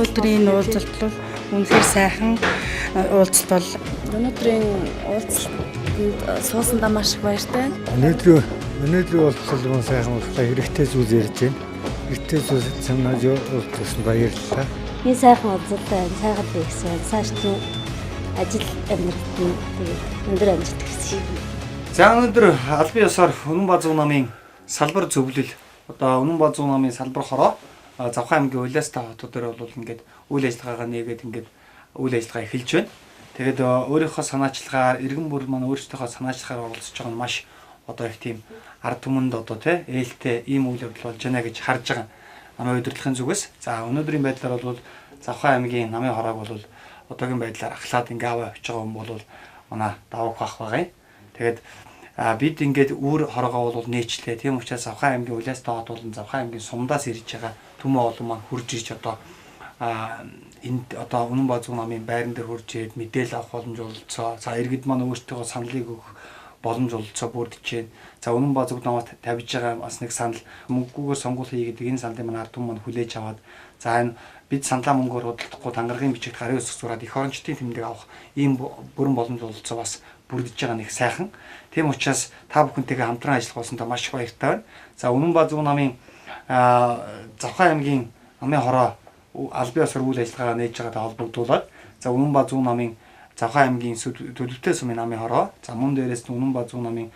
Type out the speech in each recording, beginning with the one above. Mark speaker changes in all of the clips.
Speaker 1: Өнөөдрийн уулзалт бол үнэхээр сайхан уулзалт бол.
Speaker 2: Өнөөдрийн уулзалтанд суусандаа маш их баяртай.
Speaker 3: Өнөөдрийн уулзалт маань сайхан боллоо. Хэрэгтэй зүйл ярьж байна. Хэрэгтэй зүйл санаад уулзсан баярлалаа.
Speaker 4: Энэ сайхан уулзалт сайхан хийсэн. Цааш нь ажил амьдралын өндөр амжилт хүсье.
Speaker 5: За өнөөдөр албан ёсоор Үнэнбаазуу намын салбар зөвлөл одоо Үнэнбаазуу намын салбар хороо Завхан аймгийн Улаастай хотод дээр бол ингээд үйл ажиллагаагаа нээгээд ингээд үйл ажиллагаа эхэлж байна. Тэгээд өөрийнхөө санаачлагаар иргэн бүр маань өөрсдийнхөө санаачлагаар оролцож байгаа нь маш одоо их тийм ард түмэнд одоо тий ээлтэй ийм үйл явдал болж байна гэж харж байгаа. Намын удирдлагын зүгээс. За өнөөдрийн байдлаар бол Завхан аймгийн намын хороог бол одоогийн байдлаар ахлаад ингээ аваа очиж байгаа юм бол манай даваг бах байгаа юм. Тэгээд бид ингээд үүр хороогоо бол нээчлээ. Тийм учраас Завхан аймгийн Улаастай хот болон Завхан аймгийн Сумдаас ирж байгаа түмэн олон маань хурж ирж одоо энд одоо Үнэнбаазуу намын байран дээр хурж ирээд мэдээлэл авах боломж олцоо. За иргэд маань өөрсдөө саналыг өгөх боломж олцоо бүрдэж байна. За Үнэнбаазуу намайг тавьж байгаа бас нэг санал мөнгөгөөр сонгуул хий гэдэг энэ саналыг манай ард түмэн маань хүлээж аваад за энэ бид саналаа мөнгөөр худалдахгүй тангаргийн бичигт гарын өсөх зураад эх орончдын тэмдэг авах ийм бүрэн боломж олцоо бас бүрдэж байгаа нэг сайхан. Тийм учраас та бүхэнтэйгээ хамтран ажиллах болсондоо маш их баяртай байна. За Үнэнбаазуу намын Завхан аймгийн намын хороо албан ёсоор үйл ажиллагаагаа нээж байгаатай холбогдуулаад за Үнэнбаазуу намын Завхан аймгийн төлөвтэй сумын намын хороо за мөн дээрээс нь Үнэнбаазуу намын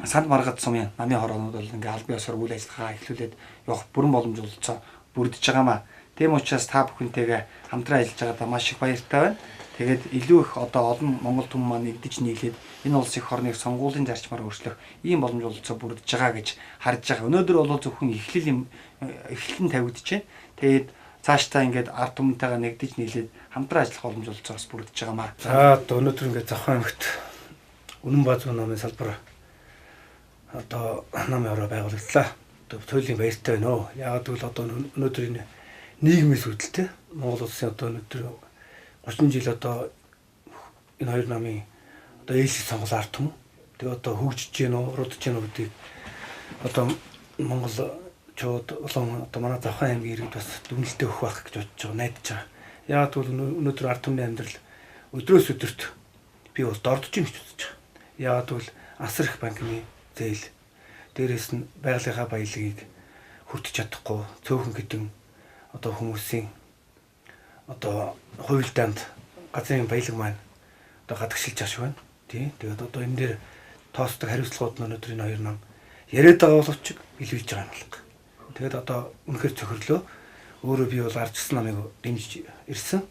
Speaker 5: Санд Маргад сумын намын хороонууд бол ингээ албан ёсоор үйл ажиллагаагаа эхлүүлээд явах бүрэн боломж олцоо бүрдэж байгаамаа. Тийм учраас та бүхэнтэйгээ хамтран ажиллаж байгаадаа маш их баяртай байна. Тэгээд илүү их одоо олон Монгол түмэн маань нэгдэж нийлээд энэ улс их орныг сонгуулийн зарчмаар өөрчлөх ийм боломж олцоо бүрдэж байгаа гэж харж байгаа. Өнөөдөр бол зөвхөн эхлэн тавигдаж байна. Тэгээд цаашдаа ингээд ард түмэнтэйгээ нэгдэж нийлээд хамтран ажиллах боломж олцоо бас бүрдэж байгаамаа.
Speaker 3: За одоо өнөөдөр ингээд Завхан аймагт Үнэнбаазуу намын салбар одоо намын хороо байгуулагдлаа. Одоо туйлын баяртай байна. Яагаад гэвэл одоо өнөөдөр энэ нийгмийн үүдэлтэй Монгол улсын одоо өнөөдөр 30 жил одоо энэ хоёр намын одоо ээлжид сонгол ард түмэн. Тэгээ одоо хөгжиж гин үү, уруудж гин үү гэдгийг одоо Монгол чууд улаан одоо манай Завхан аймгийн иргэд бас дүгнэлтээ өгөх байх гэж бодож байгаа, найдаж байгаа. Яагаад гэвэл өнөөдөр ард түмний амьдрал өдрөөс өдөрт би бол дордож гин гэж бодож байгаа. Яагаад гэвэл асар их банкны зээл дээрээс нь байгалийнхаа баялагийг хүртэж чадахгүй цөөхөн гэдэг одоо хүмүүсийн одоо хуйлдаанд газрын баялаг маань одоо гадагшилж байгаа шүү байна. Тий. Тэгээд одоо энэ дээр тоосдог хариуцлагууд нь өнөөдөр энэ хоёр нам яриад байгаа боловч илвэж байгаа юм байна. Тэгээд одоо үнэхээр цохирлоо. Өөрөө би бол ардчсан намыг дэмжиж ирсэн.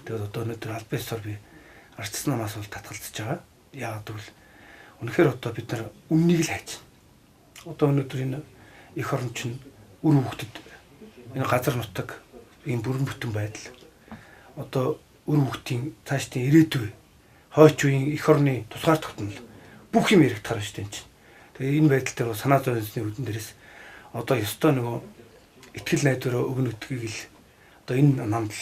Speaker 3: Тэгээд одоо өнөөдөр албан ёсоор би ардчсан намаас бол татгалзаж байгаа. Яагаад гэвэл үнэхээр одоо бид нар үннийг л хайж байна. Одоо өнөөдөр энэ эх орон чинь үр хөвгөдөд энэ газар нутаг ийм бүрэн бүтэн байдал одоо үр хөвгтийн цаашдын ирээдүй хойч үеийн эх орны тусгаар тогтнол бүх юм яригдахаар шүү дээ чинь. Тэгээ энэ байдал дээр санаа зовны хөдөн дээрээс одоо ёстой нөгөө итгэл найдвараа өгнө гэдгийг л одоо энэ намд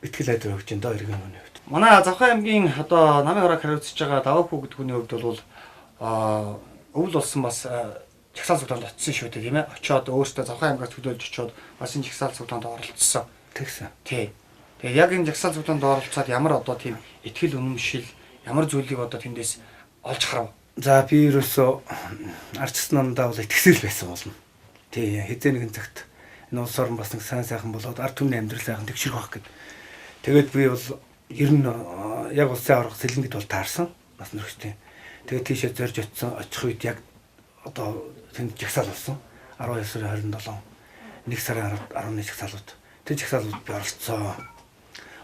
Speaker 3: итгэл найдвар өгч энэ иргэн хүний хувьд.
Speaker 5: Манай Завхан аймгийн одоо намын хороог хариуцж байгаа даваа хүү гэдэг хүний хувьд бол өвөл болсон бас жагсаал цуглаанд очсон шүү дээ тийм ээ. Очоод өөртөө Завхан аймгаас төлөөлж очоод бас энэ жагсаал цуглаанд оролцсон.
Speaker 3: Тэгсэн.
Speaker 5: Тий. Тэгээ яг энэ жагсаал цуглаанд оролцоод ямар одоо тийм итгэл үнэмшил ямар зүйлийг одоо тэндээс олж харав.
Speaker 3: За би ерөөсөө ардчсан намдаа бол итгэсэл байсан болно. Тий. Хэзээ нэгэн цагт энэ улс орн бас нэг сайхан болоод ард түмний амьдрал сайхан тэгшрэх байх гэд. Тэгээд би бол ер нь яг улсын аврах сэлэнгэд бол таарсан. Бас нөхөстэй. Тэгээд тийшээ зорж очих үед яг одоо тэнд жагсаал болсон. 12 сарын 27, 1 сарын 11 жагсаалууд. Тэр жагсаалууд би оролцсон.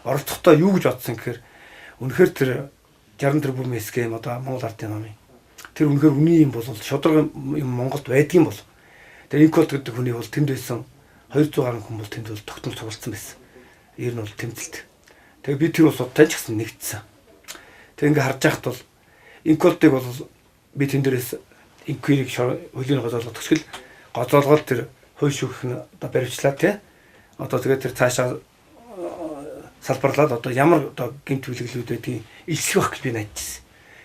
Speaker 3: Оролцохдоо юу гэж бодсон гэхээр үнэхээр тэр 60 тэрбум скем одоо Монгол ардын намын тэр үнэхээр үний юм бол шударга юм Монголд байдгийн бол. Тэр инколт гэдэг хүний бол тэнд байсан 200 гаруй хүн бол тэнд бол тогтмол цугласан байсан. Ер нь бол тэмцэлт. Тэгээ би тэр усууд таньж гисэн нэгдсэн. Тэг ингээ харж байхад бол инколтыг бол би тэн дээрээс инквирийг хөлийн гоцоолгох төсгөл гоцоолгоод тэр хууль шүүх нь одоо баримтлаа тий. Одоо тэгээд тэр цаашаа салбарлаад одоо ямар одоо гэмт хүлэглүүд байдгийг илсэх байх гэж би найдажсэн.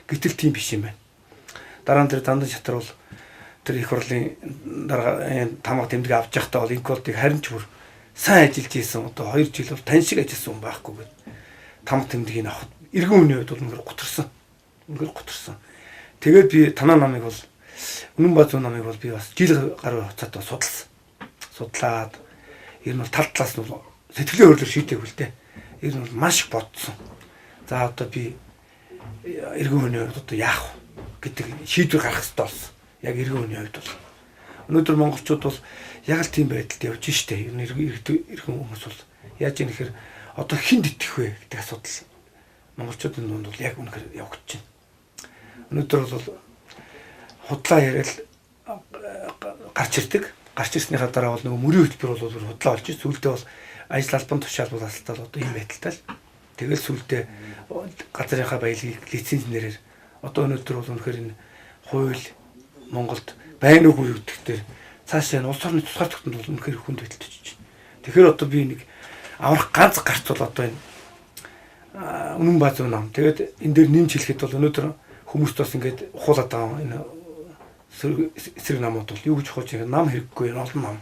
Speaker 3: Гэтэл тийм биш юм байна. Дараа нь тэр дандан шатар бол тэр их хурлын дараа тамга тэмдэг авч явахдаа бол инколтыг харин ч бүр сайн ажиллаж ийсэн одоо 2 жил бол тань шиг ажилласан хүн байхгүй гэдэг. Тамга тэмдгийг авах иргэн үний хувьд бол үнээр гутарсан. Үнээр гутарсан. Тэгээд би танаа намыг бол Үнэн Базуу намыг бол би бас жил гаруй хугацаатай судалсан. Судлаад ер нь бол тал талаас нь сэтгэлийн хөдлөл шийдэв л дээ. Ер нь бол маш их бодсон. За одоо би иргэн үний хувьд одоо яах вэ гэдэг шийдвэр гаргах хэрэгтэй болсон. Яг иргэн үний хувьд бол өнөөдөр монголчууд бол яг л тийм байдалд явж штэ. Ер нь иргэн хүмүүс бол яаж ийм гэхээр одоо хинд итгэх вэ гэдэг асуудал монголчуудын дунд бол яг үнэхээр явагдаж байна. Өнөөдөр бол худлаа яриад гарч ирдэг. Гарч ирснийхаа дараа бол нөгөө мөрийн хөтөлбөр бол худлаа болж сүүлдээ бол ажил албан тушаалбал асалтал одоо ийм байдалтай л. Тэгэл сүүлдээ газрынхаа баялагийг лиценз нэрээр одоо өнөөдөр бол үнэхээр энэ хууль Монголд байна уугүй гэдэгтэр цаашаа улс орны тусгаар тогтмол бол үнэхээр хүнд байдалтай ч. Тэгэхээр одоо би нэг аврах ганц гарц бол одоо энэ Үнэн Базуу нам. Тэгээд энэ дээр нэмж хэлэхэд бол өнөөдөр хүмүүст бас ингээд ухуулаад байгаа энэ эсрэг намууд бол юу гэж хооч нам хэрэггүй олон нам.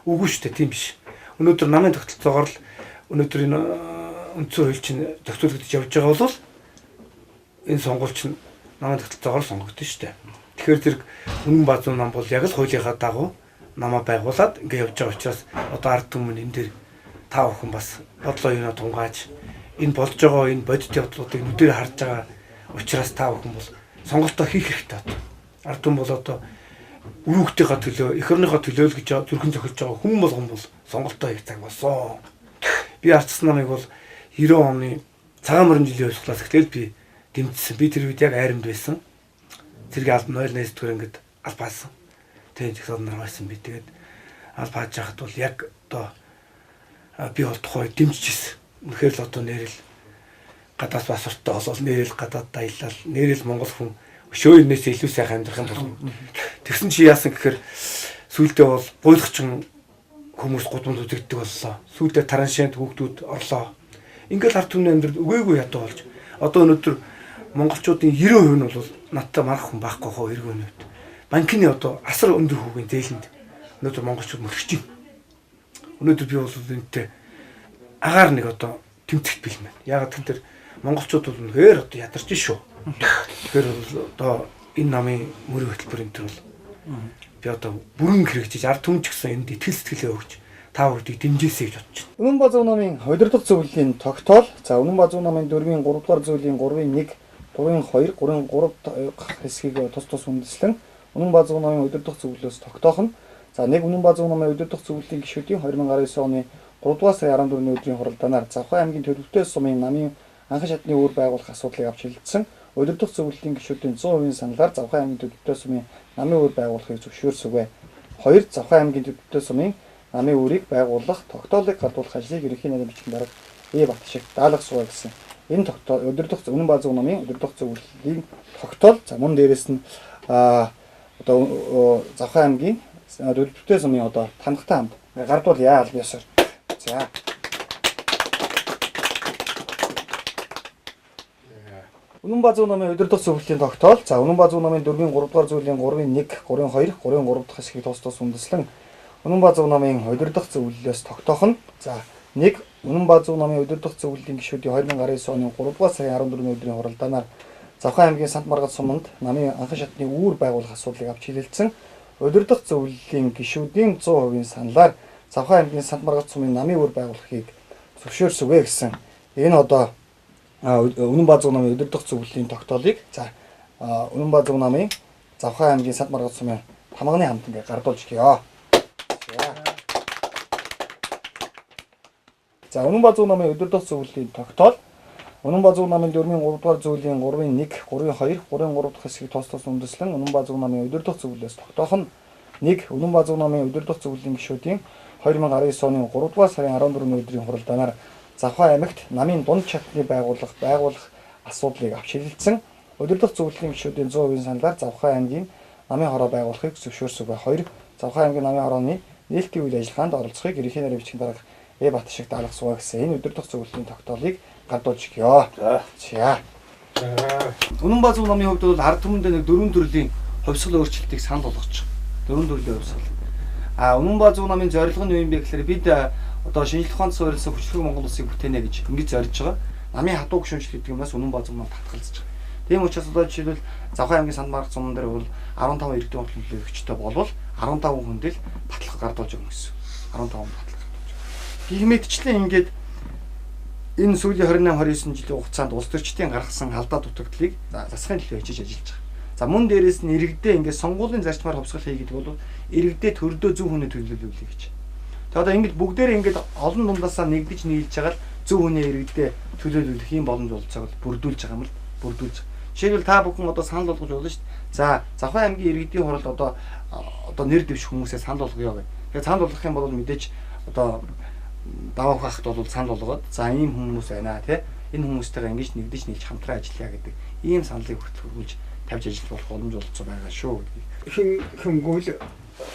Speaker 3: Үгүй шүү дээ, тийм биш. Өнөөдөр намын тогтолцоогоор л өнөөдөр энэ үндсэн хууль чинь зохицуулагдаж явж байгаа бол энэ сонгуульч нь намын тогтолцоогоор сонгогдсон шүү дээ. Тэгэхээр зэрэг Үнэн Базуу нам бол яг л хуулийнхаа дагуу намаа байгуулад ингээд явж байгаа учраас одоо ард түмэн энэ дээр та бүхэн бас бодлоо юунаа тунгааж энэ болж байгаа энэ бодит явдлуудыг нүдээр харж байгаа учраас та бүхэн бол сонголтоо хийх хэрэгтэй. Ард түмэн бол одоо өрөөгтийнхаа төлөө, эх орныхоо төлөө л гэж зүрхэн зохилж байгаа хүн болгон бол сонголтоо хийх цаг болсон. Би Арцсан намыг бол 90 оны цагаан морин жилийн хувьслаас ихтэл би дэмжсэн. Би тэр үед яг айрамд байсан. Зэрэг албан 0.9-р ингээд албаасан. Тэгээд их орноор байсан би. Тэгээд албааж яхад бол яг одоо би бол тухай дэмжижсэн. Үнэхээр л одоо нэрэл гадаад паспорттой болол нэрэл гадаад даялал нэрэл монгол хүн өшөөнөөс илүү сайхан амьдрах юм бол тэгсэн чи яасан гэхээр сүүлдээ бол гуйлахчин хүмүүс гудамд үзэгддэг боллоо. Сүүлдээ тараншинд хүүхдүүд орлоо. Ингээл ард түмний амьдрал өгөөгүй ядуу болж одоо өнөөдөр монголчуудын 90% нь бол надтай марах хүн байхгүй хоо иргэн үед. Банкны одоо асар өндөр хүүгийн зээлэнд өнөөдөр монголчууд мөрөгч юм. Өнөөдөр би бол энэтэй агаар нэг одоо тэмцэгт бэлмэн. Яг тэр монголчууд бол үнэхээр одоо ядарч шүү. Тэгэхээр одоо энэ намын мөрийн хөтөлбөр энэ төр бол би одоо бүрэн хэрэгжиж ард түмэн ч гэсэн энд итгэл сэтгэлээ өгч та бүдгийг дэмжээсэй гэж бодож байна.
Speaker 6: Үнэн Базуу намын удирдах зөвлөлийн тогтоол. За Үнэн Базуу намын 4-ийн 3 дугаар зүйлийн 3-ийн 1, 3-ийн 2, 3-ийн 3 дахь хэсгийг тус үндэслэн Үнэн Базуу намын удирдах зөвлөлөөс тогтоох нь. За нэг Үнэн Базуу намын удирдах зөвлөлийн гишүүдийн 2019 оны 3 дугаар сарын 14-ний өдрийн хуралдаанаар Завхан аймгийн төлөвлөлттэй сумын намын анхан шатны үүр байгуулах асуудлыг авч хэлэлцсэн. Удирдах зөвлөлийн гишүүдийн 100% саналаар Завхан аймгийн төлөвлөлттэй сумын намын үүр байгуулахыг зөвшөөрсөв. 2. Завхан аймгийн төлөвлөлттэй сумын намын үүрийг байгуулах тогтоолыг гардуулах ажлыг ерөнхий нарийн бичгийн дарга Бат шиг даалгасууваа гэсэн. Энэ тогтоол удирдах Үнэн Базуу намын удирдах зөвлөлийн тогтоол. За мөн дээрэс нь одоо Завхан аймгийн төлөвлөлттэй сумын одоо танхтай хамт гардуул яа аль ёсоор. За. Үнэн Базуу намын удирдах зөвлөлийн тогтоол. За Үнэн Базуу намын 4-ийн 3 дугаар зүйлийн 3-ийн 1, 3-ийн 2, 3-ийн 3 дахь хэсгийг тус үндэслэн Үнэн Базуу намын удирдах зөвлөлөөс тогтоох нь. За 1. Үнэн Базуу намын удирдах зөвлөлийн гишүүдийн 2019 оны 3 дугаар сарын 14-ний өдрийн хуралдаанаар Завхан аймгийн Сант Маргал суманд намын анхан шатны үүр байгуулах асуудлыг авч хэлэлцсэн. Удирдах зөвлөлийн гишүүдийн 100% саналаар Завхан аймгийн Сант Маргал сумын намын үүр байгуулахыг зөвшөөрсөв гэсэн. Энэ одоо Үнэн Базуу намын удирдах зөвлөлийн тогтоолыг за Үнэн Базуу намын Завхан аймгийн Сант Маргал сумын тамганы хамт ингээ гардуулж гиё. За Үнэн Базуу намын удирдах зөвлөлийн тогтоол. Үнэн Базуу намын 4-ийн 3 дугаар зүйлийн 3-ийн 1, 3-ийн 2, 3-ийн 3 дахь хэсгийг тус үндэслэн Үнэн Базуу намын удирдах зөвлөлөөс тогтоох нь. 1. Үнэн Базуу намын удирдах зөвлөлийн гишүүдийн 2019 оны 3 дугаар сарын 14-ний өдрийн хуралдаанаар Завхан аймагт намын дунд чатны байгуулах асуудлыг авч хэлэлцсэн. Удирдах зөвлөлийн гишүүдийн 100% саналаар Завхан аймгийн намын хороо байгуулахыг зөвшөөрсөв. 2. Завхан аймгийн намын хорооны нээлтийн үйл ажиллагаанд оролцохыг ерөнхий нарийн бичгийн дарга Бат шиг даалгасууваа гэсэн. Энэ удирдах зөвлөлийн тогтоолыг гардуулж гиё. За.
Speaker 5: Үнэн Базуу намын хувьд бол ард түмэнд нэг 4 төрлийн хувьсгал өөрчлөлтийг санал болгож байгаа. 4 төрлийн хувьсгал. Үнэн Базуу намын зорилго нь юу юм бэ гэхээр бид одоо шинжлэх ухаанд суурилсан хүчлэг Монгол улсыг бүтээнэ гэж ингэж зорж байгаа. Намын хатуу гүшүүнчл гэдэг юм бас үнэн базуу нам татгалзаж байгаа. Тийм учраас одоо жишээлбэл Завхан аймгийн Санбарах зам дээр бол 15 иргэдийн хурлын төлөөлөгчтэй болвол 15 хүндэл баталгаа гардуулж өгнө гэсэн. 15 баталгаа гардуулж. Гэх мэтчлэн ингээд энэ сүүлийн 28-29 жилийн хугацаанд улс төрчдийн гаргасан алдаа дутагдлыг засахын төлөө хичээж ажиллаж байгаа. За мөн дээрээс нь иргэдээ ингээд сонгуулийн зарчмаар хувьсгал хий гэдэг бол иргэдээ төрдөө зөв хүний төлөөлүүлээ гэж. Тэгээ одоо ингээд бүгдээрээ ингээд олон дундаасаа нэгдэж нийлж байгаа л зөв хүний иргэдээ төлөөлүүлэх юм боломж олцоог бүрдүүлж байгаа юм л бүрдүүлж. Жишээлбэл та бүхэн одоо санал болгож болно шүү дээ. За Завхан аймгийн иргэдийн хурал одоо нэр дэвших хүмүүсээ санал болгоё гэх. Тэгээ санал болгох юм бол мэдээж одоо даваа хахт бол санал болгоод за ийм хүмүүс байна тий. Энэ хүмүүстэйгээ ингэж нэгдэж нийлж хамтран ажиллая гэдэг ийм саналыг хүргүүлж тавьж ажиллах болох боломж олцоо байгаа шүү.
Speaker 7: Хингүүл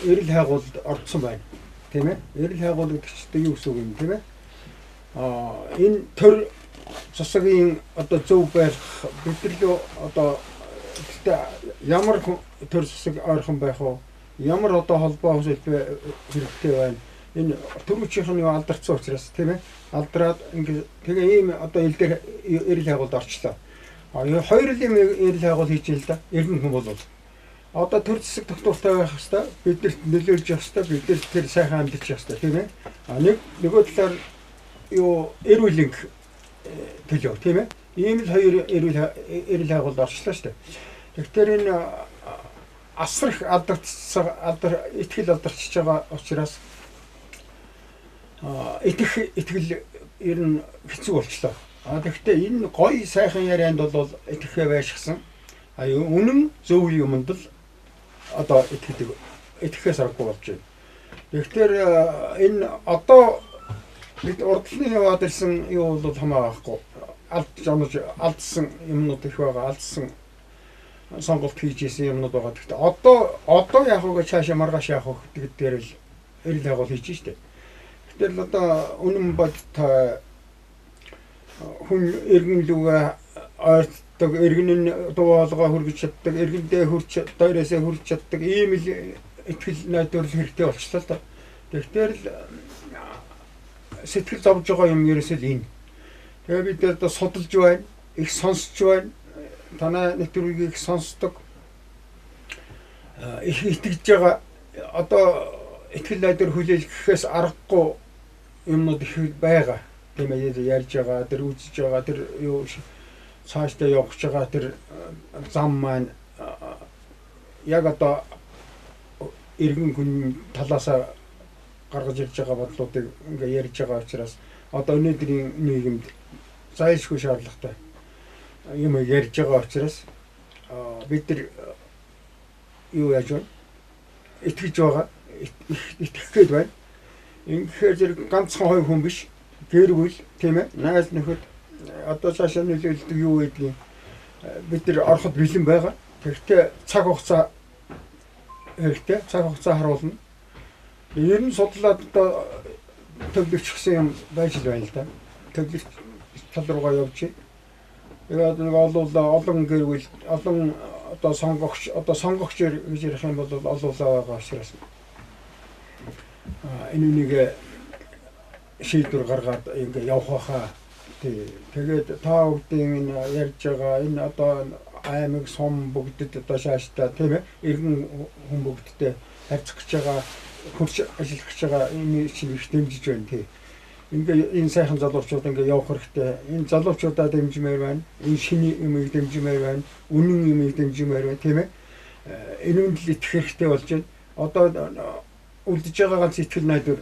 Speaker 7: эрэл хайгуулд орцсон байна. Тийм ээ. Эрэл хайгуул гэдэг чинь юу гэсэн үг юм тийм ээ? Энэ төр засгийн одоо зөв байх бидрэлөө одоо ямар төр засаг ойрхон байх вэ? Ямар одоо холбоо хөсөлбөр хэрэгтэй байна? Энэ төрүүчийнх нь алдарсан учраас тийм ээ. Алдраад ингээ тэгээ ийм одоо ил дээр эрэл хайгуулд орчлоо. Хоёр юм эрэл хайгуул хийж л да. Иргэн хүн бол одоо төр засаг тогтвортой байх хэвээр бидэрт нөлөөлж явах хэвээр бидэрт тэр сайхан амьдарч явах хэвээр тийм ээ. Нөгөө талаар юу эрүүлэн төлөв тийм ээ. Ийм л хоёр эрүүл хайгуулд орчлоо шүү дээ. Тэгэхээр энэ асрах итгэл алдарчж байгаа учраас итгэл ер нь хэцүү болчлоо. Тэгэхдээ энэ гоё сайхан ярианд бол итгэхээ байшгсан. Үнэн зөв юмд л одоо итгэхээс аргагүй болж байна. Тэгэхээр энэ одоо бид урдлын яваад ирсэн юу бол хамаагүй алдсан юмнууд их байгаа, алдсан сонголт хийж исэн юмнууд байгаа. Гэхдээ одоо яг уу цаашаа маргааш явах гэдэг дээр л эрэл хайгуул хийж штэ. Тэгэхээр л одоо үнэн бод та хүн иргэн лүгэ ойртдог, иргэн дуугаалгаа хүргэж чаддаг, иргэндээ хүрч дээрээсээ хүрч чаддаг ийм л итгэл найдвар хэрэгтэй болчихлоо л да. Тэгэхээр л сэтгэл зовж байгаа юм ерөөсөө л энэ. Тэгээ бид одоо судалж байна, их сонсч байна. Танай нэвтрүүлгийг их сонсдог. Их итгэж байгаа. Одоо итгэл найдвар хүлээлгэхээс аргагүй юмнууд их байгаа. Тийм ээ ярьж байгаа, тэр үзэж байгаа, тэр юу цаашдаа явах байгаа тэр зам маань яг одоо иргэн хүн талаасаа гаргаж ирж байгаа бодлуудыг ингээ ярьж байгаа учраас одоо өнөөдрийн нийгэмд зайлшгүй шаардлагатай юм ярьж байгаа учраас бид нар юу яаж вэ? Итгэж байгаа, итгэх гээд байна. Ингэхээр зэрэг ганцхан хоёр хүн биш, гэрвэл тийм ээ, найз нөхөд одоо цаашаа нөлөөлдөг юу гэдгийг бид нар ороход бэлэн байгаа. Тэгэхдээ цаг хугацаа хэрэгтэй, цаг хугацаа харуулна. Ер нь судлаад одоо төвлөрчихсэн юм байж л байна л да. Төвлөрч тал руугаа явж байна. Тэгээд нэг олон гэрвэл олон одоо сонгогч гэж ярих юм бол олуулаа байгаа учраас энэ нэг шийдвэр гаргаад ингээ явах хаа. Тэгээд та бүхэн ярьж байгаа энэ одоо аймаг сум бүгдэд одоо шааштай тийм ээ иргэн хүн бүгдтэй харьцах гэж байгаа хурц ажиллах гэж байгаа энэ чинь их дэмжиж байна тий. Ингээ энэ сайхан залуучууд ингээ явах хэрэгтэй. Энэ залуучуудаа дэмжмээр байна. Энэ шиний юмыг дэмжмээр байна. Үнэн юмыг дэмжмээр байна тийм ээ. Энүүнд л итгэх хэрэгтэй болж байна. Одоо үлдэж байгаа ганц итгэл найдвар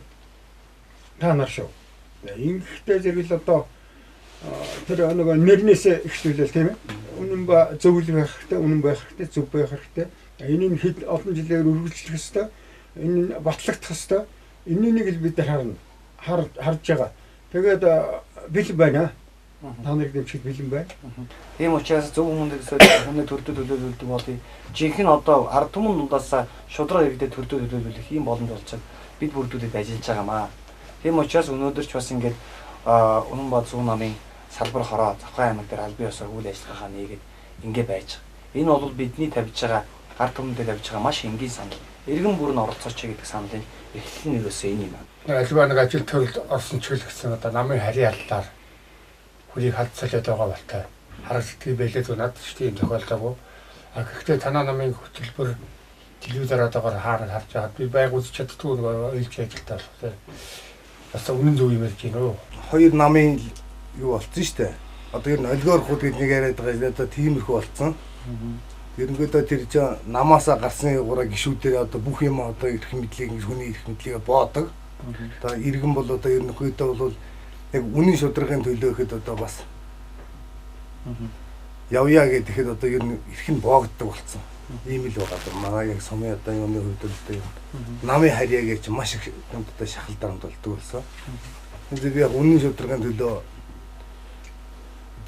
Speaker 7: та нар шүү. Ингэхдээ зэрэг л одоо тэр нөгөө нэрнээсээ ихлүүлэл тийм ээ. Үнэн ба зөвл байх хэрэгтэй, үнэн байх хэрэгтэй, зөв байх хэрэгтэй. Энийг хэд олон жилээр үргэлжлэх хэрэгтэй. Энэ батлагдах хэрэгтэй. Энийг л бид нар харж байгаа. Тэгээд бэлэн байна. Та нарыг дэмжих бэлэн байна.
Speaker 5: Тийм учраас зөв хүмүүний төрдөө төлөөлөлдөг болыг жинхэнэ одоо ард түмэн дундаас шудраг иргэдэд төрдөө төлөөлөх ийм боломж олцоод бид бүрдүүдэд ажиллаж байгаамаа. Тийм учраас өнөөдөр ч бас ингээд Үнэн Базуу намын салбар хороо Завхан аймаг дээр аль бие усаар үйл ажиллагаа нээгээд ингэ байж байгаа. Энэ бол бидний тавьж байгаа ард түмэндээ тавьж байгаа маш энгийн санал. иргэн бүр нь оролцооч гэдэг саналын эхлэл нь юусэн энэ юм.
Speaker 7: Альва нэг ажил төрөлд орсон ч гэсэн одоо намын харьяаллаар хөлийг халдсалаад байгаа болтой харагддаг байлээ зү надад ч тийм тохиолдоогүй. Гэхдээ танаа намын хөтөлбөр телевизээр одоогоор харж байгаад би байг үзэж чаддгүй нэг ойлж ажилтаа болохоор бас үнэн зөв юм ярьж гинөө.
Speaker 3: Хоёр намын юу болцсон шүү дээ. Одоо ер нь олигоор хууд гэдэг нэг яриад байгаа одоо тиймэрхүү болцсон. Ерөнхийдөө тэр чинь намаасаа гарсан гураа гişүүдээр одоо бүх юм одоо эрх мэдлийг хүний эрх мэдлийг боодог. Одоо иргэн бол одоо ерөнхийдөө бол яг үнийн шударгын төлөө ихэд одоо бас явъя гэхэд одоо ер нь эрх нь боогддог болсон. Ийм л байгаа. Манай яг сумын одоо юмны хувьд одоо намын харьяагаар чинь маш их одоо шахалдаанд болдог болсон. Тэгээд яг үнийн шударгын төлөө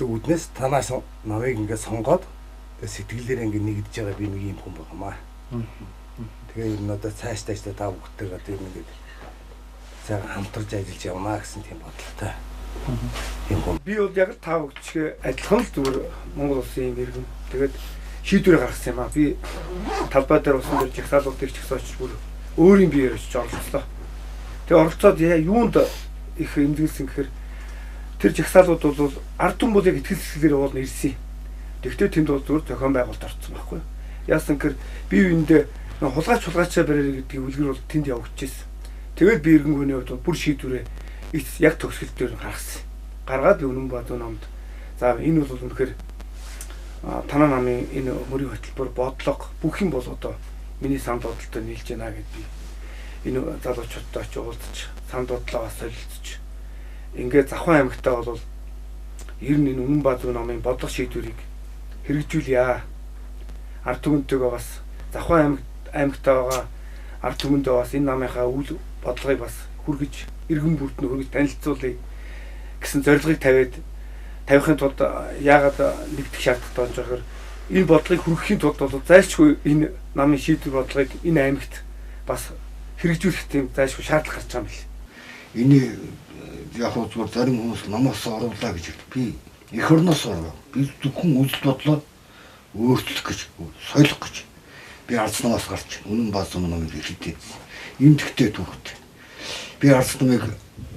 Speaker 3: үүднээс танаас намайг ингээд сонгоод сэтгэлээр ингээд нэгдэж байгаа би нэг юм хүн байгаамаа. Тэгээ ер нь одоо цааш та бүгдтэйгээ одоо ер нь ингээд сайхан хамтарч ажиллаж явмаа гэсэн тийм бодолтой. Тийм хүн. Би бол яг та бүгдчгээ адилхан л зүгээр Монгол улсын юм иргэн. Тэгээд шийдвэр гаргасан юм аа. Би талбай дээр усан дээр жагсаалуудыг ч гэсэн очиж бүр өөрийн биеэр очиж оролцлоо. Тэгээ оролцоод юунд их эмзэглсэн гэхээр тэр жагсаалууд бол ард түмэн яг итгэл сэтгэлээр уулна ирсэн. Тэгвэл тэнд бол зүгээр зохион байгуулалт орцсон байхгүй юу? Яасан гэхээр бие биендээ хулгайчаа барьж гэдгийг үлгэр бол тэнд явагдчихсэн. Тэгээд би иргэн хүний хувьд бүр шийдвэрээ яг төгсгөлтөөр гаргасан. Гаргаад би Үнэн Баазуу намд за энэ бол үнэхээр танаа намын энэ мөрийн хөтөлбөр бодлого бүх юм бол одоо миний санд бодлолтой нийлж байна гэд би энэ залуучуудтай ч уулзч санд бодлоо бас солилцож ингээд Завхан аймагтаа бол ер нь энэ Үнэн Баазуу намын бодлого шийдвэрийг хэрэгжүүлье. Ард түмэнтэйгээ бас Завхан аймагтаа байгаа ард түмэндээ бас энэ намынхаа үйл бодлогыг бас хүргэж иргэн бүрт нь хүргэж танилцуулъя гэсэн зорилгыг тавихын тулд яагаад нэгдэх шаардлагатай болж байгааг энэ бодлогыг хүргэхийн тулд бол зайлшгүй энэ намын шийдвэр бодлогыг энэ аймагт бас хэрэгжүүлэх тийм зайлшгүй шаардлага гарч байгаа юм л.
Speaker 8: Энийг яг зүгээр зарим хүмүүс намаас оруулаа гэж би эх орноос орлоо. Би зөвхөн үзэл бодлоо өөрчлөх гэж, соёлох гэж. Би ард намаас гарч Үнэн Баазуу намыг хэлдэг. Энэ тэгтээ түүхт. Би ард намыг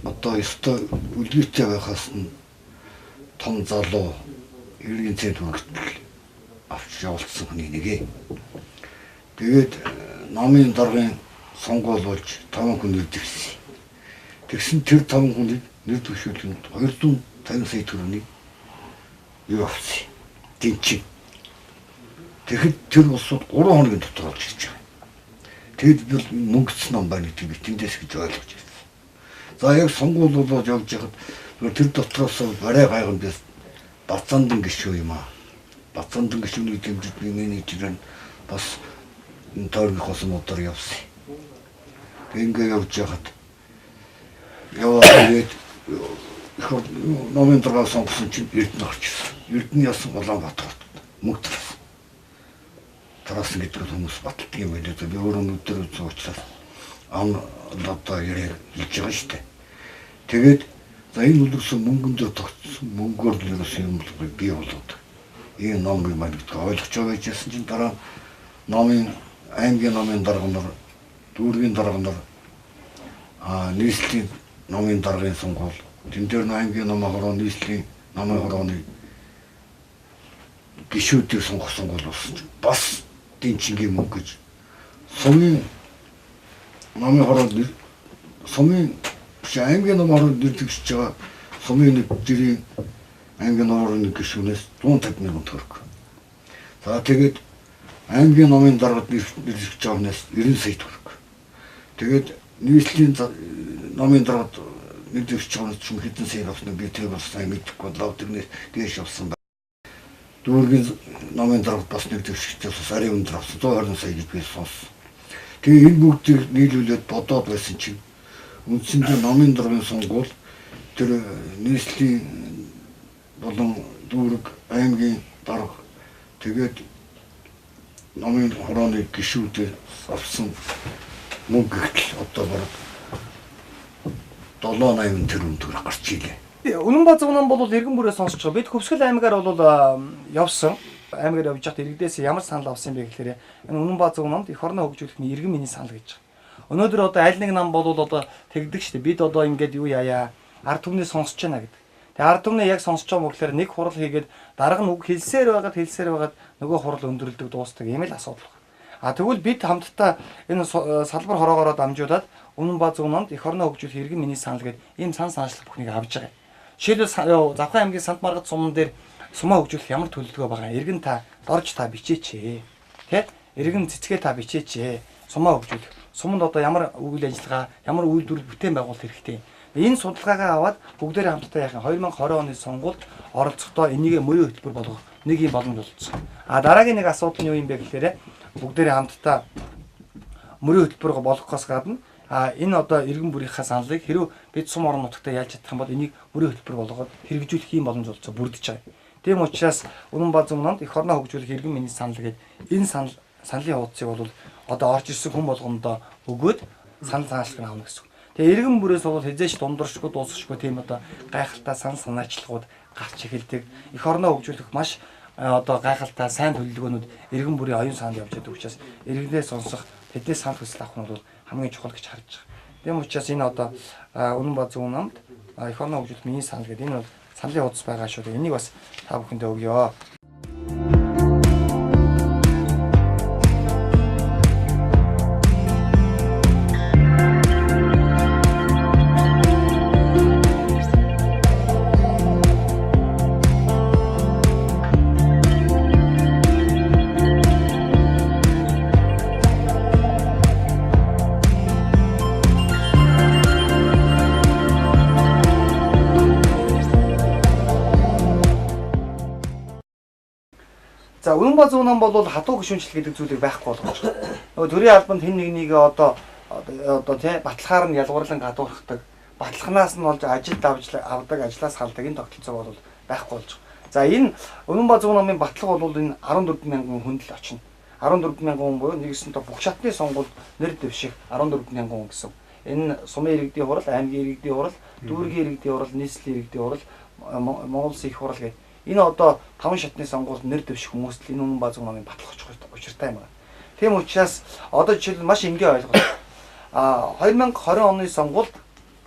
Speaker 8: одоо ёстой үлгэртэй байхаас нь том залуу иргэн цэд хүртэл авч явуулсан хүний нэгэ. Тэгээд намын даргын сонгуул болж 5 хүн нэрдэгсэн. Тэгсэн тэр 5 хүнийг нэр дэвшүүлэнд 250 сая төгрөгийг юу авсан. Тэнцээ. Тэгэхэд тэр улсууд 3 хоногийн дотор олж ирж байгаа. Тэгэд би мөнгөс ном байна гэдэг би тэндээс гэж ойлгож байсан. За яг сонгуул болоод явж байхад тэр дотроос барай гайхамдас Бацаандан гişүү юм аа. Бацаандан гişүүний дэмжиж би менежер нь бас энэ тойрны хосмодор явсан. Ингээ явж байхад яваад номын дөрөв сонгосон чинь Эрдэнэ орчихсон. Эрдэнэ ясан Улаанбаатарт мөнгө тарсан. Тарсан гэдэг хүмүүс баталдаг юм байна. Би өөрөө өдөр үзсэн учраас одоо яриг хийж байгаа шүү дээ. Тэгээд за энэ үлдсэн мөнгөн дээр тогтсон мөнгөөр л юм бол би болоод энэ номыг маань ойлгож байгаа гэсэн чинь дараа номын аймгийн номын дарга нар дүүргийн дарга нар нийслэлийн номын даргын сонгуул тэн дээр аймгийн номын хороо нийслэлийн номын хорооны гишүүдийг сонгох сонгуул болсон чинь бас дэнчингийн мөнгө гэж сумын номын хороо сумын аймгийн номын хороо нэрдэгч байгаа сумын нэг дэрийн аймгийн номын гишүүнээс 150 мянган төгрөг. За тэгээд аймгийн номын даргад нэрдэгч байгаас 90 сая төгрөг. Тэгээд нийслэлийн номын даргад нэрдэгч байгаас ч хэдэн сая авсан би тэр бас сайн мэдэхгүй лав тэрнээс дээш авсан. Дүүргийн номын даргад бас нэрдэгчээс бас арай өндөр авсан 120 сая гэж би сонссон. Тэгээ энэ бүгдийг нийлүүлээд бодоод байсан чинь үндсэндээ номын даргын сонгуул тэр нийслэлийн болон дүүрэг аймгийн дарга тэгээд номын хорооны гишүүдээ авсан мөнгө гэтэл одоо бараг 7-8 тэрбум төгрөг гарч ийлээ.
Speaker 5: Үнэн Баазуу нам бол иргэн бүрээ сонсож байгаа. Бид Хөвсгөл аймгаар бол явсан. аймгаар явж байхад иргэдээс ямар санал авсан бэ гэхээр энэ Үнэн Баазуу номд эх орноо хөгжүүлэхний иргэн миний санал гэж байгаа. Өнөөдөр одоо аль нэг нам бол одоо тэгдэг шүү дээ. Бид одоо ингээд юу яая ард түмний сонсож байна гэдэг. Тэгээ ард түмний яг сонсож байгаа мөглөөр нэг хурал хийгээд дарга нь үг хэлсээр байгаад нөгөө хурал өндөрлөдөг дуустдаг ийм л асуудал байна. Тэгвэл бид хамтдаа энэ салбар хороогоороо дамжуулаад Үнэн Баазуу номд эх орноо хөгжүүлэх иргэн миний санал гэдэг ийм сан санаачлал бүхнийг авж байгаа. Жишээлбэл Завхан аймгийн Сант Маргад суман дээр сумаа хөгжүүлэх ямар төлөвлөгөө байгаа. Иргэн та дорж та бичээч. Тэ? Иргэн цэцгээ та бичээч. Сумаа хөгжүүлэх. Суманд одоо ямар үйл ажиллагаа, ямар үйлдвэрлэл бүтээн байгуулалт хэрэгтэй. Энэ судалгаагаа аваад бүгдээрээ хамтдаа яах юм 2020 оны сонгуульд оролцохдоо энийг мөрийн хөтөлбөр болгох нэг юм боломж олгосон. Дараагийн нэг асуудал нь юу юм бэ гэхээр бүгдээрээ хамтдаа мөрийн хөтөлбөр болгохоос гадна энэ одоо иргэн бүрийнхаа саналыг хэрв бид сум орон нутагтаа ялж чадах юм бол энийг мөрийн хөтөлбөр болгоод хэрэгжүүлэх юм боломж олцоо бүрдэж байгаа. Тийм учраас Үнэн Баазуу номд эх орноо хөгжүүлэх иргэн миний санал гэдэг энэ саналын хуудсыг бол одоо орж ирсэн хүн болгондоо өгөөд санал цаашлах нь авна гэсэн. Тэгээ иргэн бүрээс бол хязгаарч дундуршгүй дуусахгүй тийм одоо гайхалтай санаачлагууд гарч эхэлдэг. Эх орноо хөгжүүлэх маш одоо гайхалтай сайн төлөвлөгөөнүүд иргэн бүрийн оюун санаанд явж байгаа учраас иргэнээс сонсох тэдний санал хүсэл авах нь бол хамгийн чухал гэж харж байгаа. Тийм учраас энэ одоо Үнэн Баазуу номд эх орноо хөгжүүлэх миний санал гэдэг энэ бол саналын хуудас байгаа шүү. Энийг бас та бүхэндээ өгье. За Үнэн Баазуу ном бол хатуу гишүүнчлэл гэдэг зүйлийг байхгүй болгож байгаа. Нөгөө төрийн албанд хэн нэгнийг одоо тий баталгаар нь ялгуурлан гадуурхдаг, баталганаас нь болж ажилд авдаг, ажлаас халдаг энэ тогтолцоо бол байхгүй болж байгаа. За энэ Үнэн Баазуу номын батлага бол энэ 14,000 хүн л очно. 14,000 хүн буюу нэгсэнтэй бүх шатны сонгуульд нэр дэвших 14,000 хүн гэсэн. Энэ сумын иргэдийн хурал, аймгийн иргэдийн хурал, дүүргийн иргэдийн хурал, нийслэлийн иргэдийн хурал, Монгол Улсын их хурал гэдэг энэ одоо 5 шатны сонгуульд нэр дэвших хүмүүст л энэ Үнэн Баазуу номын батлах учиртай юм байна. Тийм учраас одоо жишээл маш энгийн ойлголт. 2020 оны сонгуульд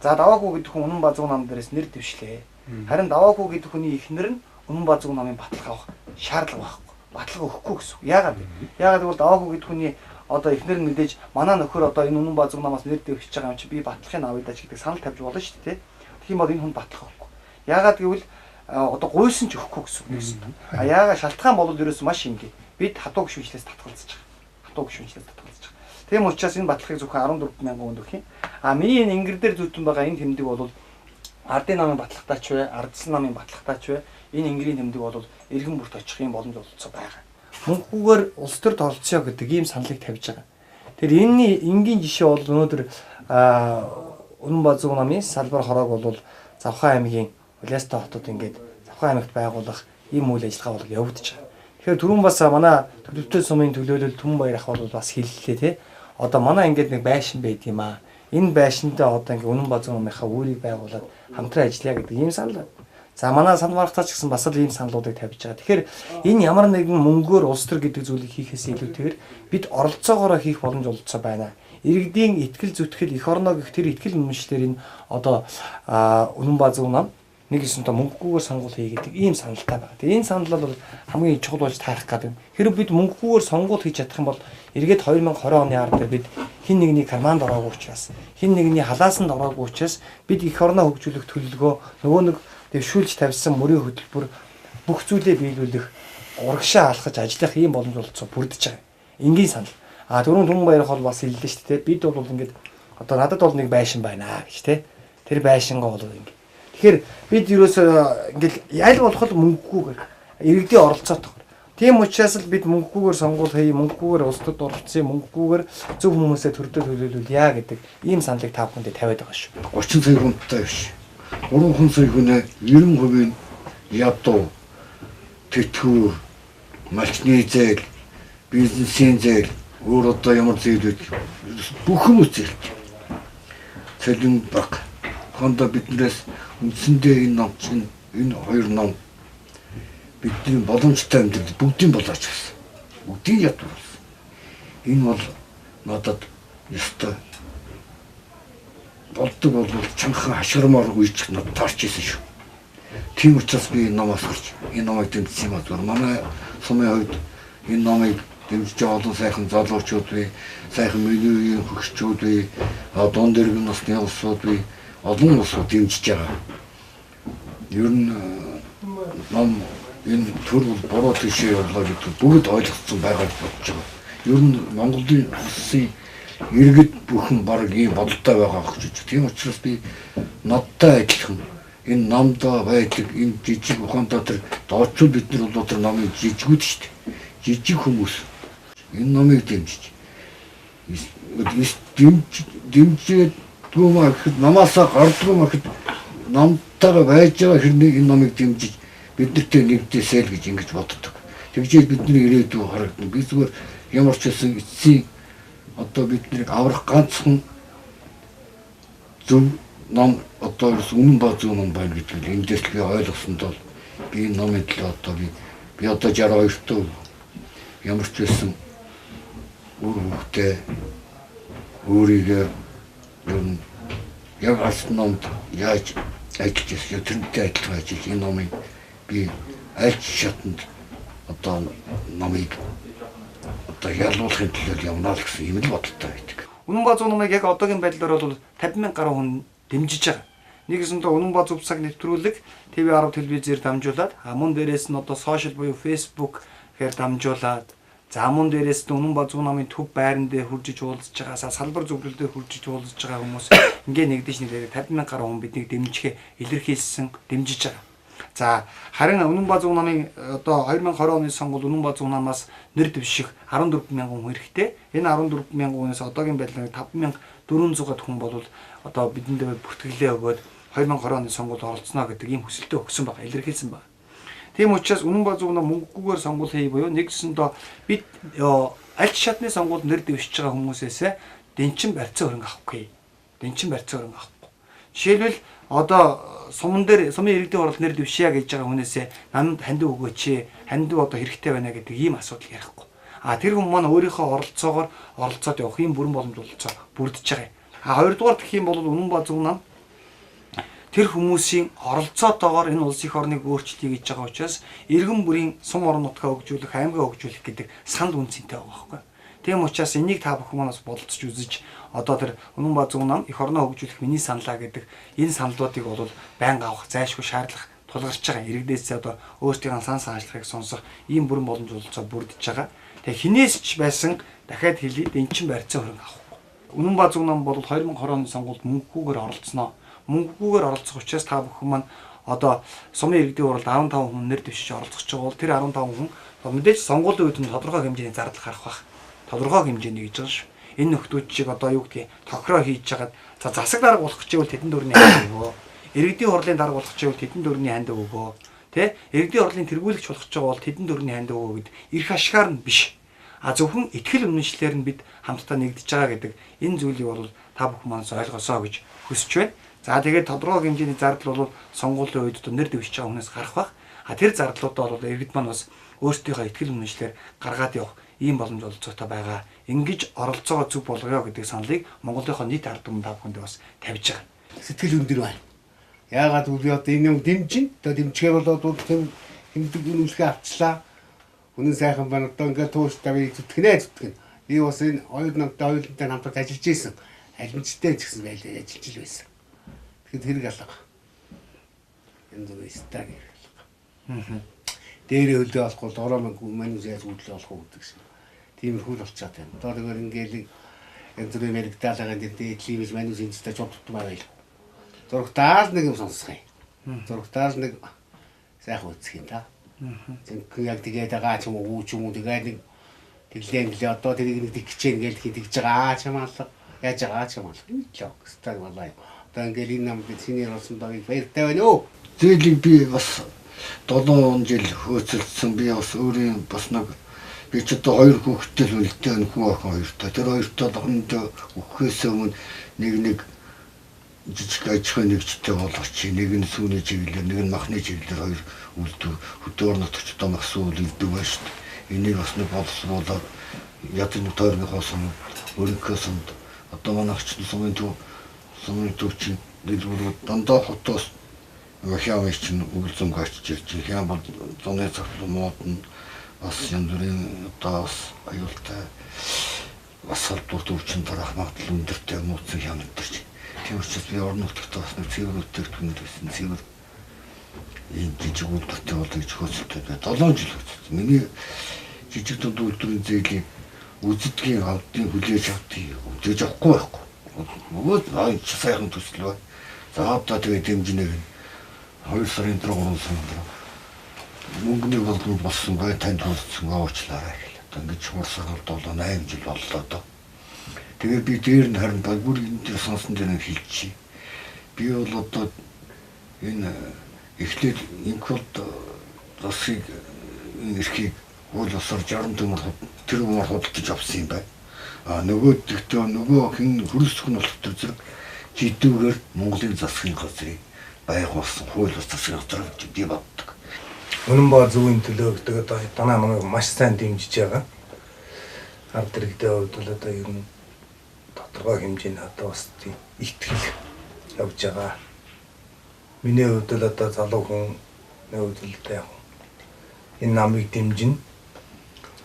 Speaker 5: за даваагүй гэдэг хүн Үнэн Баазуу ном дээрээс нэр дэвшлээ. Харин даваагүй гэдэг хүний эхнэр нь Үнэн Баазуу номын батлах авах шаардлага байхгүй. Батлага өгөхгүй гэсэн. Яагаад вэ? Яагаад гэвэл даваагүй гэдэг хүний одоо эхнэр нь мэдээж манай нөхөр одоо энэ Үнэн Баазуу номоос нэр дэвшиж байгаа юм чи би батлахыг авъя даа гэдэг санал тавьж болно шүү дээ. Тэгэх юм бол энэ хүн батлах өгөхгүй. Яагаад гэвэл одоо гуйсан ч өгөхгүй гэсэн үг. Яагаад шалтгаан бол ерөөс маш энгийн. Бид хатуу гишүүнчлээс татгалзаж байгаа. Тийм учраас энэ батлагыг зөвхөн 14,000 хүнд өгөх юм. Миний энэ ингэр дээр зүтэн байгаа энэ тэмдэг бол ардын намын батлагтаач вэ, ардсан намын батлагтаач вэ? Энэ ингэрийн тэмдэг бол иргэн бүрт очих юм боломж олцоо байгаа. Мөнгөгээр улс төр толцоо гэдэг ийм саналыг тавьж байгаа. Тэр энэний энгийн жишээ бол өнөөдөр Үнэн Баазуу намын салбар хороог бол Завхан аймгийн Улаастай хотод ингээд Завхан аймагт байгуулах ийм үйл ажиллагаа бол явагдаж байгаа. Тэгэхээр түрүүн бас манай төлөвлөлтөө сумын төлөөлөл Түмэнбаяр ах бол бас хэллээ тий. Одоо манай ингээд нэг байшин байд юм аа. Энэ байшиндаа одоо ингээд Үнэн Баазуу номынхаа үүрийг байгуулад хамтран ажиллая гэдэг ийм санал. За манай Сант Маргатаач гэсэн бас л ийм саналуудыг тавьж байгаа. Тэгэхээр энэ ямар нэгэн мөнгөөр улс төр гэдэг зүйлийг хийхээс илүүтэйгээр бид оролцоогоороо хийх боломж олцоо байна. Иргэдийн итгэл зүтгэл эх орноо гэх тэр итгэл үнэмшлэр энэ одоо Үнэн Баазуу ном нэг юмтай мөнгөгүйгээр сонгуул хий гэдэг ийм саналтай байна. Тэгээ энэ санал бол хамгийн чухал болж таарах гэдэг. Хэрэв бид мөнгөгүйгээр сонгуул хийж чадах юм бол эргээд 2020 оны ард дээр бид хин нэгний карманд ороогүй учраас, хин нэгний халаасанд ороогүй учраас бид эх орноо хөгжүүлэх төлөвлөгөө нөгөө нэг дэвшүүлж тавьсан мөрийн хөтөлбөр бүх зүйлээ биелүүлэх, урагшаа алхаж ажиллах ийм боломж олцоо бүрдэж байгаа. Энгийн санал. Түрүүн Түмэнбаяр хол бас хэллээ шүү дээ. Бид бол ингээд одоо надад бол нэг байшин байна гэж тий. Тэр байшингаа бол ингээд. Тэгэхээр бид ерөөсөө ингээд аль болох мөнгөгүйгээр иргэдийн оролцоотойгоор. Тийм учраас л бид мөнгөгүйгээр сонгуул хий, мөнгөгүйгээр улс төрд оролцсон, мөнгөгүйгээр зөв хүмүүсээ төрдөө төлөөлүүлье гэдэг ийм саналыг та бүхэндээ тавиад байгаа шүү.
Speaker 8: 30 сая хүнтэй биш. 3 сая хүнээ 90% ядуу, тэтгэвэр, малчны зээл, бизнесийн зээл, өөр одоо ямар зээлүүд бүх хүмүүс зээлж. Цэлэн баг. Хондо биднээс үндсэндээ энэ ном чинь энэ хоёр ном бидний боломжтой амьдрал бүгдийн болооч гэсэн. Бүгдийн ядуу болсон. Энэ бол надад ёстой болдог бол чанхан хашгирмаар үйчих надад таарч ирсэн шүү. Тийм учраас би энэ номоос гарч энэ номыг дэмжсэн юм аа. Манай сумын хувьд энэ номыг дэмжиж байгаа олон сайхан залуучууд бий, сайхан миний үеийн хөгшчүүд бий, дунд дэргэн насны улсууд бий, олон улсууд дэмжиж байгаа. Ер нь ном энэ төрөл буруу тийшээ явлаа гэдэг бүгд ойлгоцсон байгаа гэж бодож байгаа. Ер нь Монголын улсын иргэд бүхэн баг ийм бодолтой байгаа гэж байна. Тийм учраас би надтай адилхан энэ намдаа байдаг энэ жижиг ухаантай тэр доочууд бид нар бол тэр намын жижигүүд шүү дээ. Жижиг хүмүүс энэ номыг дэмжиж дэмжиж дүүмаа гэхэд намаасаа гардгүй мэхэд намтайгаа байж байгаа хэрнийг энэ номыг дэмжиж биднэртэй нэгдээсэй л гэж ингэж боддог. Тэгжээ бидний ирээдүй харагдана. Би зүгээр ямар ч байсан эцсийн одоо биднийг аврах ганцхан зөв ном одоо үнэн ба зөв ном байна гэдгийг эндээс би ойлгосондоо би энэ номын төлөө одоо би одоо 62 тоо ямар ч байсан үр хөвгтэй өөрийгөө яг алс номд яаж ажиллаж ирсэн тэрнтэй адилхан ажиллаж энэ номыг би аль шатнд одоо номыг одоо ялуулахын төлөө явна л гэсэн юм л бодолтой байдаг.
Speaker 5: Үнэн ба зөв номыг яг одоогийн байдлаар бол 50,000 гаруй хүн дэмжиж байгаа. Нэгсэндээ Үнэн ба зөв цаг нэвтрүүлэг TV10 телевизээр дамжуулаад мөн дээрээс нь одоо сошиал буюу Facebook гэхээр дамжуулаад мөн дээрээс нь Үнэн ба зөв номын төв байран дээр хуржиж уулзж байгаа салбар зөвлөлдөө хуржиж уулзж байгаа хүмүүс ингээ нэгдэж нэлээд 50,000 гаруй хүн биднийг дэмжихээ илэрхийлсэн дэмжиж байгаа. За харин Үнэн ба зөв намын одоо 2020 оны сонгуул Үнэн ба зөв намаас нэр дэвших 14,000 хүн хэрэгтэй. Энэ 14,000 хүнээс одоогийн байдлаар 5,400 хүн бол одоо бидэнд бүртгэлээ өгөөд 2020 оны сонгуульд оролцоно гэдэг ийм хүсэлтээ өгсөн байгаа, илэрхийлсэн байна. Тийм учраас Үнэн ба зөв нам мөнгөгүйгээр сонгуул хий буюу нэгсэндээ бид аль шатны сонгуульд нэр дэвшиж байгаа хүмүүсээс дэнчин барьцаа хөрөнгө авахгүй. Дэнчин барьцаа хөрөнгө авахгүй. Жишээлбэл одоо сумын иргэдийн оролт нэр дэвшээ гэж байгаа хүнээсээ намд хандив өгөөч, хандив одоо хэрэгтэй байна гэдэг ийм асуудал ярихгүй. Тэр хүн маань өөрийнхөө оролцоод явах ийм бүрэн боломж болцоо бүрдэж байгаа юм. Хоёрдугаар гэх юм бол Үнэн ба зөв нам тэр хүмүүсийн оролцоотойгоор энэ улс их орныг өөрчлөе гэж байгаа учраас иргэн бүрийн сум орон нутгаа хөгжүүлэх, аймгаа хөгжүүлэх гэдэг санал үнцэнтэй байгаа байхгүй. Тийм учраас энийг та бүхэн манаас бодолцож үзэж одоо тэр Үнэн ба зөв нам их орноо хөгжүүлэх миний саналаа гэдэг энэ саналуудыг бол байнга авах зайлшгүй шаардлага тулгарч байгаа. Иргэдээс одоо өөрсдийн сан санаачлагыг сонсох ийм бүрэн боломж болцоо бүрдэж байгаа. Тэгээ хинээс ч байсан дахиад хэлий дэнчин барьцаа хөрөнгө авахгүй. Үнэн ба зөв нам бол 2020 оны сонгуульд мөнгөгүйгээр оролцсноо. Мөнгөгүйгээр оролцох учраас та бүхэн маань одоо сумын иргэдийн уралд 15 хүн нэр дэвшиж оролцож байгаа бол тэр 15 хүн мэдээж сонгуулийн үед нь тодорхой хэмжээний зардал гарах байх. Тодорхой хэмжээний гэж байгаа шүү. Энэ нөхдүүд чиг одоо юу гэдгийг тохироо хийж хагаад засаг дарга болох гэж байвал тэдэн дөрний ханд өгөө. Иргэдийн хурлын дарга болох гэж байвал тэдэн дөрний ханд өгөө. Тэ? Иргэдийн хурлын тэргүүлэгч болох гэж байгаа бол тэдэн дөрний ханд өгөө гэд эрх ашгаар нь биш. Зөвхөн итгэл үнэмшлэр нь бид хамтдаа нэгдэж байгаа гэдэг энэ зүйлийг бол та бүхэн манаас ойлгосоо гэж хүсэж байна. За тэгээд тодорхой хэмжээний зардал бол сонгуулийн үед нэр дэвшиж байгаа хүнээс гарах байх. Тэр зардлуудаа бол иргэд маань бас өөрсдийнхөө итгэл үнэмшлэр гаргаад явах ийм боломж олцоотой байгаа. Ингэж оролцоогоо зүг болгоё гэдэг саналыг Монголынхоо нийт ард түмэн та бүхэнд бас тавьж байгаа.
Speaker 9: Сэтгэл өндөр байна. Яагаад гэвэл одоо энэ юм дэмжин. Одоо дэмжгээ болоод тийм хэмдэг үнэмшлээ авчлаа. Үнэн сайхан байна. Одоо ингээд тууштай би зүтгэнэ. Би бас энэ хоёр намтай хоёулантай хамтад ажиллаж исэн. Алимжтай ч гэсэн байлаа ажиллаж ил байсан. Тэгэхэд хэрэг алга. Энэ зүйл стаг хэрэг алга. Дээрээ хөлөө болохгүй дороо манус яаж үдлээ болох уу гэдэг шиг. Тиймэрхүү л болчиход байна. Доороор ингээл энэ зүйл мэрэгдэлээ гэдэг телевиз манус инстаа чодтмаа байл. Зургатаас нэг юм сонсгоо. Зургатаас нэг сайхан үзэх юм да. Зинхэн яг тэгээд байгаа ч юм уу ч юм уу тэгээд нэг тэглээ одоо тэрийг нэг тэгчихээн гээл тэгж байгаа чамаалга яаж байгаа чамаалга юм лөө. Стаг болоо. Одоо ингээл энэ нам бидний болсон дагыг баяртай байна уу?
Speaker 8: Зээлийг би бас 7 жил хөөцөлдсөн. Би бас өөрийн бас нэг би ч одоо 2 хүүхэдтэй л үлдээ хүн охин хоёртой. Тэр хоёртой дохонд өгөхөөс өмнө нэг жижиг аж ахуйн нэгжтэй болгоч нэг нь сүүний чиглэлээр нэг нь махны чиглэлээр хоёр үлддэг хөдөө орон нутагч одоо мах сүүл үлддэг байна шүү дээ. Энийг бас нэг боловсруулаад ядын тойрныхоо сон өөрийнхөө сонд одоо манайч сумын төвчин дэлгүүрүүд дандаа хотоос хямын чинь үгэлзэн гачж ирж хям бол зуны цагт мод нь бас янз бүрийн одоо бас аюултай бас салбар төвчин дараах магадлал өндөртэй нууцсан хям өдөрч. Тийм учраас би орон нутагт бас нэг цэвэр өдөртөнд байсан цэвэр энэ жижиг үйлдвэртэй болдог гэж хөөцөлтэй бай. 7 жил хөөцөлтэй. Миний жижиг дунд үйлдвэрийн зээлийн үздгийн авдын хүлээж авдгийг авахгүй байхгүй. Нөгөө сайхан төсөл бай. За одоо тэгээд дэмжинэг 2 сарын 3 сарын мөнгөний болгонд болсон бай танд хүрсэн уучлаарай гэл. Одоо ингэж хурсгалд бол 8 жил боллоо доо. Тэгээд би дээр нь харин бүр энэ төр сонсон дээр нь хэлчихье. Би бол одоо энэ эхлээд инколд засыг эрхийг уул усаар 60 тэр умар худалдаж авсан юм байна. Нөгөө тэгтээ нөгөө хин хөрөлсөх нь болох төр зэрэг жидүүгээр Монголын засгийн газрыг байгуулсан хууль бус засгийн газар гэж би боддог.
Speaker 3: Үнэн ба зөвийн төлөө гэдэг одоо танаа намайг маш сайн дэмжиж байгаа. Ард иргэдээ хувьд бол одоо ер нь тодорхой хэмжээний одоо бас итгэл явж байгаа. Миний хувьд л одоо залуу хүн нэг үгэлтэй яг энэ намыг дэмжин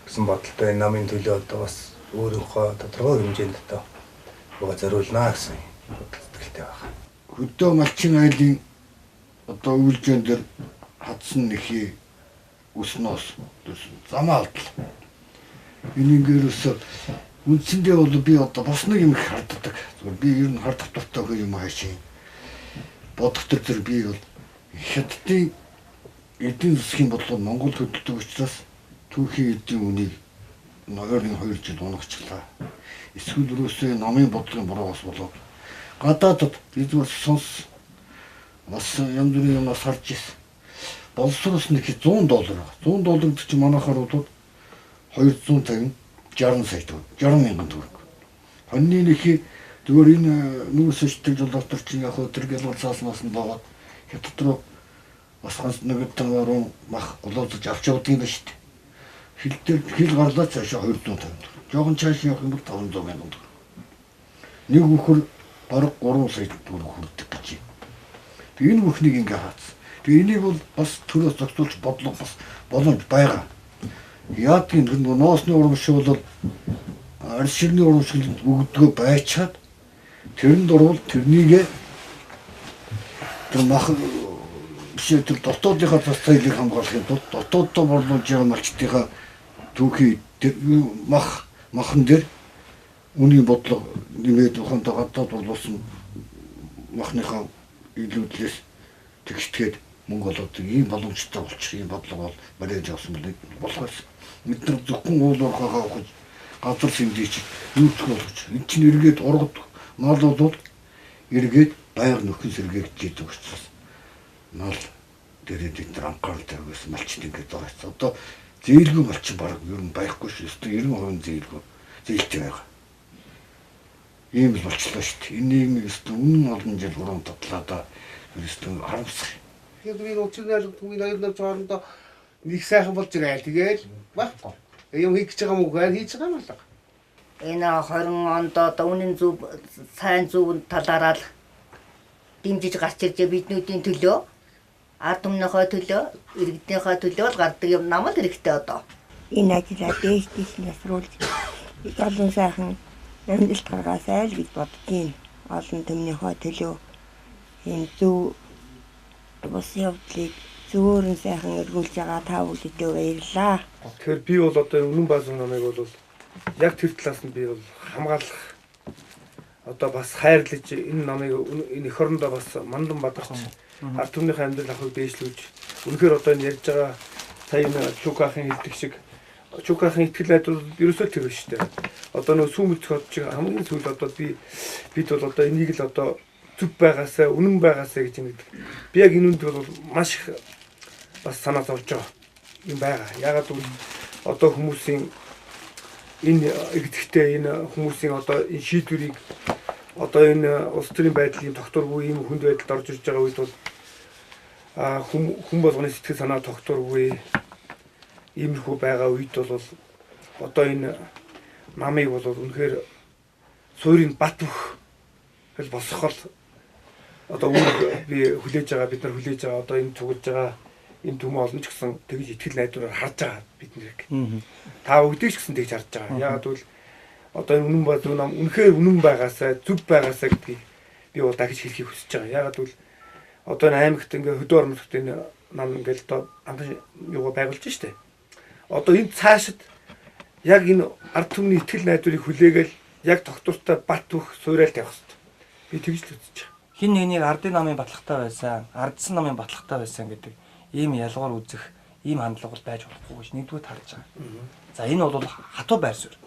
Speaker 3: гэсэн бодолтой энэ намын төлөө одоо бас өөрийнхөө тодорхой хэмжээнд одоо уга зориулнаа гэсэн бодолтой байгаа.
Speaker 8: Хөдөө малчин айлын одоо үйлжэн дээр хадсан нэхий өснөөс замаа алдлаа. Энийгээрээс үндсэндээ бол би одоо бас нэг юм харддаг. Зүгээр би ер нь хардах дуртай юм хаашаа. Бодох төр би бол хятадын эдийн засгийн бодлого Монгол хөдөлдөг учраас түүхийн эдийн үнийг 2 жил унагчлаа. Эсвэл өрөөсөө намын бодлогын буруугаас болоод гадаадд бидгээр сонс бас янз бүрийн юмас харж ирсэн. Боловсроос нэг $100. $100 гэдэг чинь манайхаар бол 250 60 сая төгрөг, 60 мянган төгрөг. Хоньны нэхий зүгээр энэ нүүрс шилдэг жолоотор чинь яг өдөр гэлбэр цааснаас нь боод хятад руу бас ганц нэг таңруу мах голоозож авч явдаг юм ба шүү дээ. Хил дээр хил гарлаа цаашаа 250 төгрөг. Жохон цааш явах юм бол 500 мянган төгрөг. Нэг бүхэр бараг 3 сая төгрөг хүрдэг гэж юм. Тэгээ энэ бүхнийг ингээ хаацсан. Тэгээ энийг бол бас төрөөс зохицуулж бодлого бас боломж байгаа. Яадгийн тэр ноосны урамшил бол аршигны урамшил өгдгөө байчаад тэрэнд орвол тэрнийгээ тэр мах биш тэр дотоодынхаа цацайлыг хамгаалахын тулд дотооддоо борлуулж байгаа малчтынхаа түүхий тэр махан дээр үний бодлого нэмээд ухаантай гадаад борлуулсан махныхаа илүүдлээс тэгштгэхэд мөнгө олоод ийм боломжтой болчих юм бодлого бол барьж авсан болохоос бид нар зөвхөн уул уурхайгаа авах газар сэмдээч юучих болгож эн чинь эргээд ургад мал бол эргээд байр нөхөн сэргээгдэж идэг учраас мал дээрээ бид нар анхаарал тавьсан малчин ингээд байгаа. Одоо зээлгүй малчин баг ер нь байхгүй шүү. Өөртөө 90% зээлтэй байгаа. Ийм л болчихлоо шүү дээ. Энэ нийгмийг өөртөө үнэн олон жил урам татлаадаа өөртөө харамсах.
Speaker 9: Тэгээд би өчигдөр түүний хоёр жоорондоо нэг сайхан болж ирээ. Тэгээл байхгүй. Юм хийх гэж байгаа мөн хийж байгаа юм байна.
Speaker 1: Энэ 20 онд одоо үнэн зөв сайн зөв талаараа л дэмжиж гарч ирж биднүүдийн төлөө ард түмнийхөө төлөө иргэдийнхээ төлөө л гардаг юм нам л хэрэгтэй одоо.
Speaker 10: Энэ ажлаа дээш насруулж олон сайхан амжилт гаргаасай л гэж боддгийн. Олон түмнийхөө төлөө энэ зөв бос явдлыг зөөрөн сайхан эргүүлж байгаа та бүхэндээ баярлалаа.
Speaker 3: Тэгэхээр би бол одоо үнэн базуу намайг бол яг тэр талаас нь би бол хамгаалах одоо бас хайрлаж энэ намайг энэ эх орондоо бас мандан бадарч ард түмнийхээ амьдрал ахыг дээшлүүлж үнэхээр одоо энэ ярьж байгаа сая энэ Чукахын хэлдэг шиг Чукахын итгэл найдвар ерөөсөө тэр биш үү. Одоо нөө сүүмэлт hodж хамгийн сүүл одоо бид бол одоо энийг л одоо зүв байгаасаа үнэн байгаасаа гэж юм. Би яг энэ үнд бол маш их бас санаа зовж байгаа юм байгаа. Ягаад гэвэл одоо хүмүүсийн энэ игдэхтэй энэ хүмүүсийн одоо энэ шийдвэрийг одоо энэ улс төрийн байдлын тогтворгүй ийм хүнд байдалд орж ирж байгаа үед бол хүн болгоны сэтгэл санаа тогтворгүй иймэрхүү байгаа үед бол одоо энэ намыг бол үнэхээр суурийн бат бөх хэл босгохол одоо би хүлээж байгаа бид нар хүлээж байгаа одоо энэ цуглаж байгаа энэ төмөө олон ч гэсэн тэгж итгэл найдвараар харж байгаа бид нэрийг. Та бүгдийг ч гэсэн тэгж харж байгаа. Яг бол одоо энэ үнэн ба зөв нам үнэхээр үнэн байгаасаа зөв байгаасаа гэдгийг би бол дахиж хэлхийг хүсэж байгаа. Яг бол одоо энэ аймагт ингээ хөдөө орон нутгад энэ нам ингээл одоо анхан юугаа байгуулж штэ. Одоо энэ цаашид яг энэ ард түмний итгэл найдварыг хүлээгээл яг тогтвортой бат бөх суурайлт явах хэрэгтэй. Би тэгж л үзэж байгаа.
Speaker 5: Хин нэгнийг ардын намын батлагтай байсан, ардсан намын батлагтай байсан гэдэг ийм ялгаар үзэх ийм хандлага бол байж болохгүй гэж нэгдүгээр харж байгаа. За энэ бол хатуу байр суурь.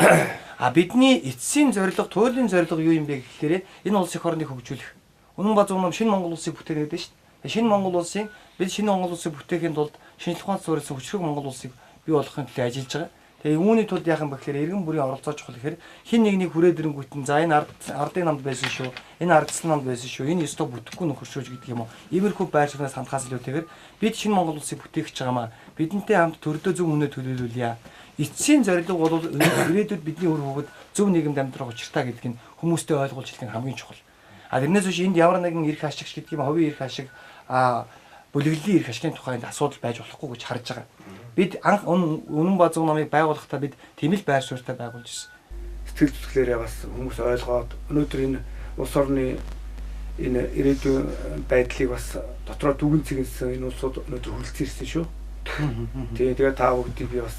Speaker 5: Бидний эцсийн зорилго, туйлын зорилго юу юм бэ гэхээр энэ улс их орныг хөгжүүлэх. Үнэн ба зөв нам шинэ Монгол улсыг бүтээгээд байдаг шүү дээ. Шинэ Монгол улсын бид шинэ Монгол улсыг бүтээхийн тулд шинжлэх ухааны суурилсан хүчрэг Монгол улсыг бий болгохын төлөө ажиллаж байгаа. Тэгээ үүний тулд яахан бэхээр иргэн бүрийн оролцоо чухал гэхээр хин нэгнийг хүрээд ирэнгүүтэн за энэ ардын намд байсан шүү. Энэ ардсан намд байсан шүү. Энэ ёстой бүтэхгүй нөхөршөөж гэдэг юм уу. Иймэрхүү байр сууриас хандхаас илүүтэйгээр бид шинэ Монгол улсыг бүтээх гэж байгаамаа бидэнтэй хамт төрдөө зөв үнэ төлөөлүүлье. Эцсийн зорилго бол ирээдүйд бидний үр хөвгөд зөв нийгэмд амьдрах учиртай гэдгийг хүмүүстэй ойлгуулж хэлэх нь хамгийн чухал. Тэрнээс биш энд ямар нэгэн эрх ашигч гэдэг юм хувийн эрх ашиг бүлэглэлийн эрх ашигын тухайд асуудал байж болохгүй гэж харж байгаа. Бид анх үнэн ба зөв намыг байгуулахдаа бид тийм л байр суурьтай байгуулж ирсэн.
Speaker 3: Сэтгэл зүтгэлээрээ бас хүмүүс ойлгоод өнөөдөр энэ улс орны энэ ирээдүйн байдлыг бас дотроо дүгэн цэгэнсэн энэ улсууд өнөөдөр хүрэлцэн ирсэн шүү. Тэгээ та бүгдийг би бас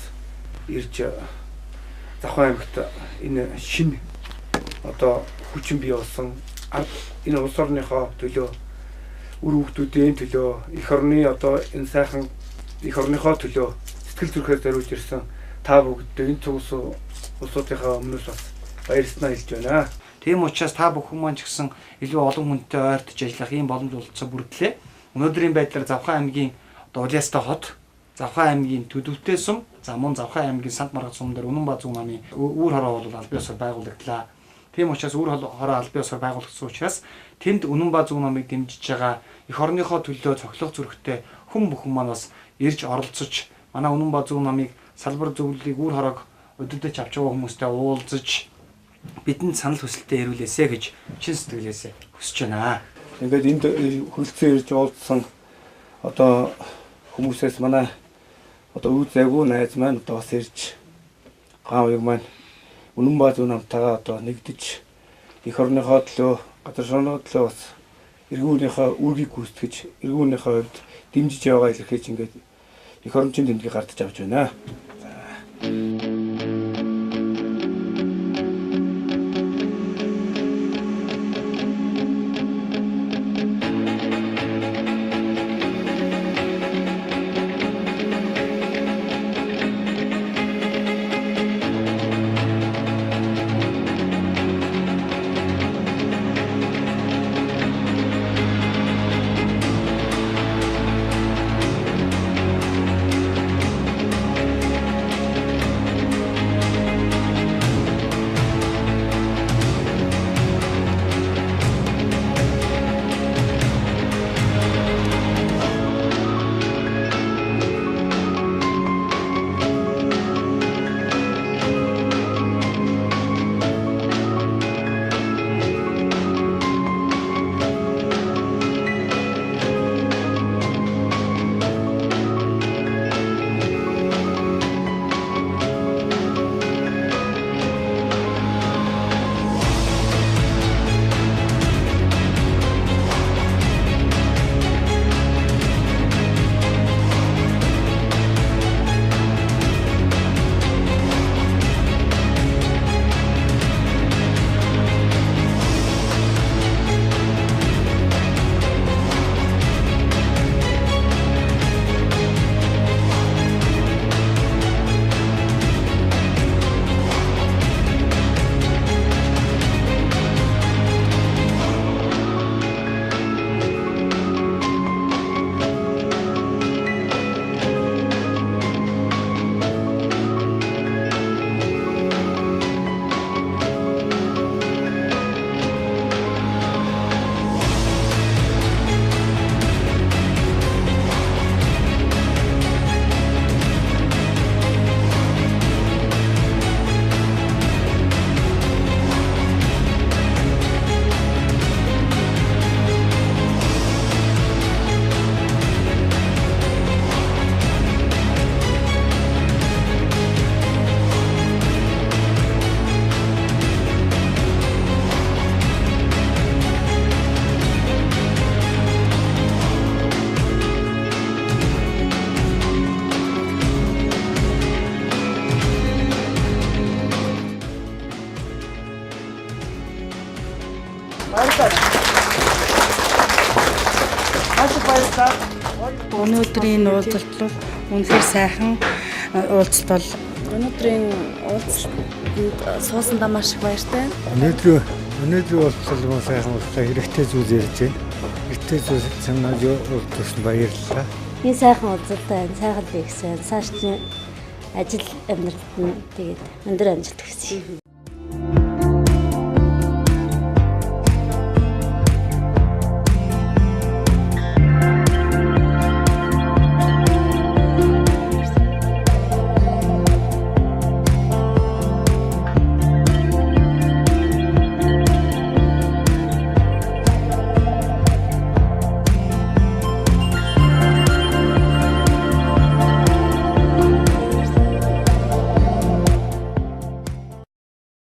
Speaker 3: ирж Завхан аймагт энэ шинэ одоо хүчин бий болсон энэ улс орныхоо төлөө үр хүүхдүүдийн төлөө эх орны одоо энэ сайхан эх орныхоо төлөө сэтгэл зүрхээр зориулж ирсэн та бүгдээ энэ цугс улсуудынхаа өмнөөс бас баярлалаа хэлж байна.
Speaker 5: Тийм учраас та бүхэн маань ч гэсэн илүү олон хүнтэй ойртож ажиллах ийм боломж олгоцсон бүрдлээ. Өнөөдрийн байдлаар Завхан аймгийн одоо Улаастай хот, Завхан аймгийн Төдөвтэй сум, за мөн Завхан аймгийн Санд Маргад сум дээр Үнэн ба зөв намын үүр хороо бол албан ёсоор байгуулагдлаа. Тийм учраас үүр хороо албан ёсоор байгуулагдсан учраас тэнд Үнэн ба зөв намыг дэмжиж байгаа эх орныхоо төлөө цохилох зүрхтэй хүн бүхэн маань бас ирж оролцож манай Үнэн ба зөв намыг салбар зөвлөлийг үүр хороог өдөртөж авч байгаа хүмүүстэй уулзаж бидэнд санал хүсэлтээ ирүүлээсэ гэж чин сэтгэлээсээ хүсэж байна.
Speaker 3: Ингээд энд хөлцөө ирж уулзсан одоо хүмүүсээс манай одоо үе зайгүй найз маань одоо бас ирж гав яг маань Үнэн ба зөв намтайгаа одоо нэгдэж эх орныхоо төлөө газар шороны төлөө бас эргүүнийхээ үүргийг гүйцэтгэж эргүүнийхээ хувьд дэмжиж яваа илэрхийлж ингээд эх орончийн тэмдгийг гардаж авч байна.
Speaker 2: Өнөөдрийн уулзалт бол үнэхээр сайхан уулзалт бол өнөөдрийн уулзалтанд суусандаа маш их баяртай.
Speaker 11: Өнөөдрийн уулзалт бол сайхан уулзлаа. Хэрэгтэй зүйл ярьж байна. Хэрэгтэй зүйл санааж уулзсан баярлалаа.
Speaker 4: Энэ сайхан уулзалтай сайхан л ихсэн. Цааш ажил амьдралд нь тэгээд өндөр амжилт хүсье.